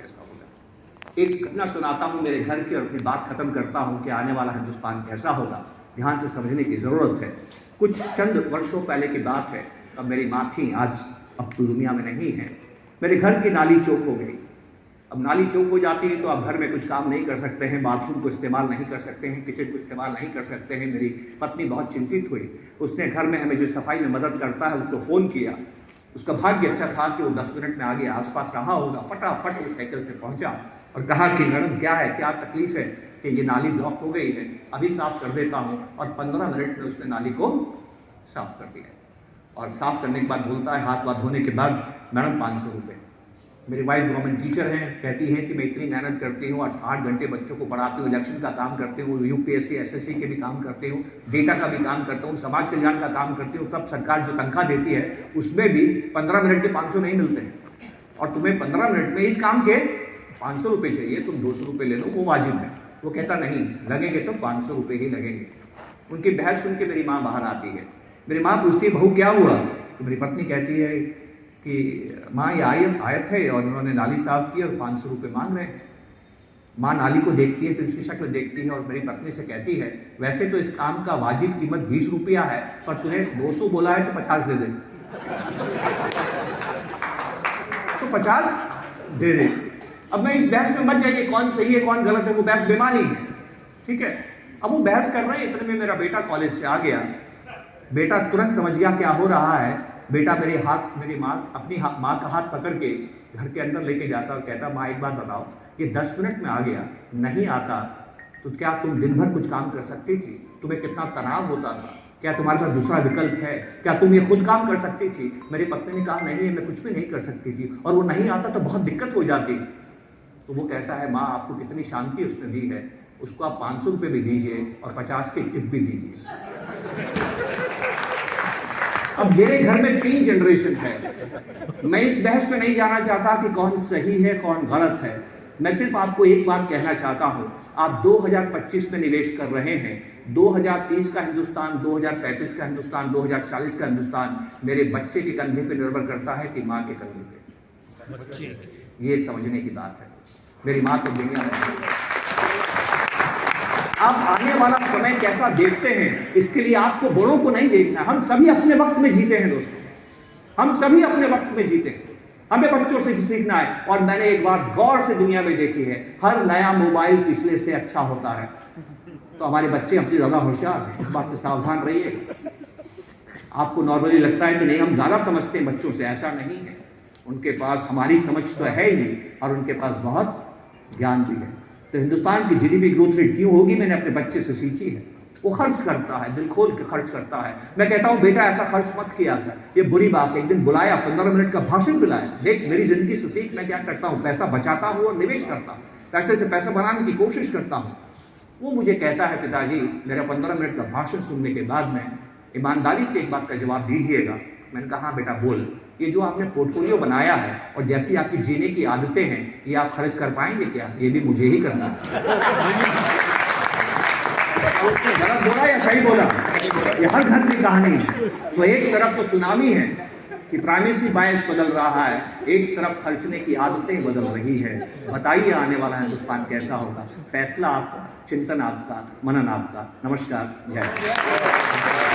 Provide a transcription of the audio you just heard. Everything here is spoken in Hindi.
कैसा होगा। एक घटना सुनाता हूँ मेरे घर की और अपनी बात खत्म करता हूँ कि आने वाला हिंदुस्तान कैसा होगा, ध्यान से समझने की ज़रूरत है। कुछ चंद वर्षों पहले की बात है, तब मेरी माँ थी, आज अब तो दुनिया में नहीं है। मेरे घर की नाली चौक हो गई। अब नाली चौक हो जाती है तो आप घर में कुछ काम नहीं कर सकते हैं, बाथरूम को इस्तेमाल नहीं कर सकते हैं, किचन को इस्तेमाल नहीं कर सकते हैं। मेरी पत्नी बहुत चिंतित हुई। उसने घर में हमें जो सफाई में मदद करता है उसको फ़ोन किया। उसका भाग्य अच्छा था कि वो 10 मिनट में आगे आसपास रहा होगा। फटाफट वो साइकिल से पहुंचा और कहा कि मैडम क्या है, क्या तकलीफ है कि ये नाली ब्लॉक हो गई है, अभी साफ कर देता हूँ। और 15 मिनट में उसने नाली को साफ कर दिया। और साफ करने के बाद बोलता है, हाथ वाथ धोने के बाद, मैडम 500 रुपये। मेरी वाइफ गवर्नमेंट टीचर हैं, कहती हैं कि मैं इतनी मेहनत करती हूँ, 8 घंटे बच्चों को पढ़ाती हूँ, इलेक्शन का काम करती हूँ, यूपीएससी एसएससी के भी काम करती हूँ, डेटा का भी काम करता हूँ, समाज कल्याण का काम करती हूँ, तब सरकार जो तनख्वाह देती है उसमें भी 15 मिनट के 500 नहीं मिलते हैं। और तुम्हें 15 मिनट में इस काम के 500 रुपये चाहिए, तुम 200 रुपये ले लो, वो वाजिब है। वो कहता नहीं, लगेंगे तो 500 रुपये ही लगेंगे। उनकी बहस सुन के मेरी माँ बाहर आती है। मेरी माँ पूछती है, बहू क्या हुआ? तो मेरी पत्नी कहती है कि माँ ये आयत है और उन्होंने नाली साफ की और 500 रुपये मांग रहे हैं। माँ नाली को देखती है, फिर उसकी शक्ल देखती है और मेरी पत्नी से कहती है, वैसे तो इस काम का वाजिब कीमत 20 रुपया है, पर तूने 200 बोला है तो 50 दे दे। तो 50 दे दे। अब मैं इस बहस में मत जाइए कौन सही है कौन गलत है, वो बहस बेमानी है, ठीक है। अब वो बहस कर रहे हैं, इतने में मेरा बेटा कॉलेज से आ गया। बेटा तुरंत समझ गया क्या हो रहा है। बेटा मेरी माँ अपनी माँ का हाथ पकड़ के घर के अंदर लेके जाता और कहता, माँ एक बात बताओ, ये 10 मिनट में आ गया, नहीं आता तो क्या तुम दिन भर कुछ काम कर सकती थी? तुम्हें कितना तनाव होता था? क्या तुम्हारे पास दूसरा विकल्प है? क्या तुम ये खुद काम कर सकती थी? मेरी पत्नी ने कहा, नहीं मैं कुछ भी नहीं कर सकती थी, और वो नहीं आता तो बहुत दिक्कत हो जाती। तो वो कहता है, माँ आपको कितनी शांति उसने दी है, उसको आप 500 रुपये भी दीजिए और 50 की टिप भी दीजिए। अब मेरे घर में 3 जनरेशन है। मैं इस बहस में नहीं जाना चाहता कि कौन सही है कौन गलत है। मैं सिर्फ आपको एक बात कहना चाहता हूं, आप 2025 में निवेश कर रहे हैं। 2030 का हिंदुस्तान, 2035 का हिंदुस्तान, 2040 का हिंदुस्तान मेरे बच्चे के कंधे पे निर्भर करता है कि माँ के कंधे पे। ये समझने की बात है। मेरी माँ तो दुनिया में। आप आने वाला समय कैसा देखते हैं, इसके लिए आपको बड़ों को नहीं देखना। हम सभी अपने वक्त में जीते हैं दोस्तों, हम सभी अपने वक्त में जीते हैं। हमें बच्चों से सीखना है। और मैंने एक बात गौर से दुनिया में देखी है, हर नया मोबाइल पिछले से अच्छा होता है। तो हमारे बच्चे हमसे ज़्यादा होशियार हैं, इस बात से सावधान रहिए। आपको नॉर्मली लगता है कि नहीं हम ज़्यादा समझते हैं बच्चों से, ऐसा नहीं है। उनके पास हमारी समझ तो है ही, और उनके पास बहुत ज्ञान भी है। तो हिंदुस्तान की जीडीपी ग्रोथ रेट क्यों होगी, मैंने अपने बच्चे से सीखी है। वो खर्च करता है, दिल खोल के खर्च करता है। मैं कहता हूँ, बेटा ऐसा खर्च मत किया था, ये बुरी बात है। एक दिन बुलाया, 15 मिनट का भाषण बुलाया, देख मेरी जिंदगी से सीख, मैं क्या करता हूँ, पैसा बचाता हूँ और निवेश करता हूँ, पैसे से पैसा बनाने की कोशिश करता हूँ। वो मुझे कहता है, पिताजी मेरा 15 मिनट का भाषण सुनने के बाद में ईमानदारी से एक बात का जवाब दीजिएगा। मैंने कहा, हाँ बेटा बोल, ये जो आपने पोर्टफोलियो बनाया है और जैसी आपकी जीने की आदतें हैं, ये आप खर्च कर पाएंगे क्या? ये भी मुझे ही करना है। उसने गलत बोला या सही बोला? ये हर घर की कहानी है। तो एक तरफ तो सुनामी है कि प्राइमेसी बायस बदल रहा है, एक तरफ खर्चने की आदतें बदल रही है। बताइए आने वाला हिंदुस्तान कैसा होगा? फैसला आपका, चिंतन आपका, मनन आपका। नमस्कार, जय।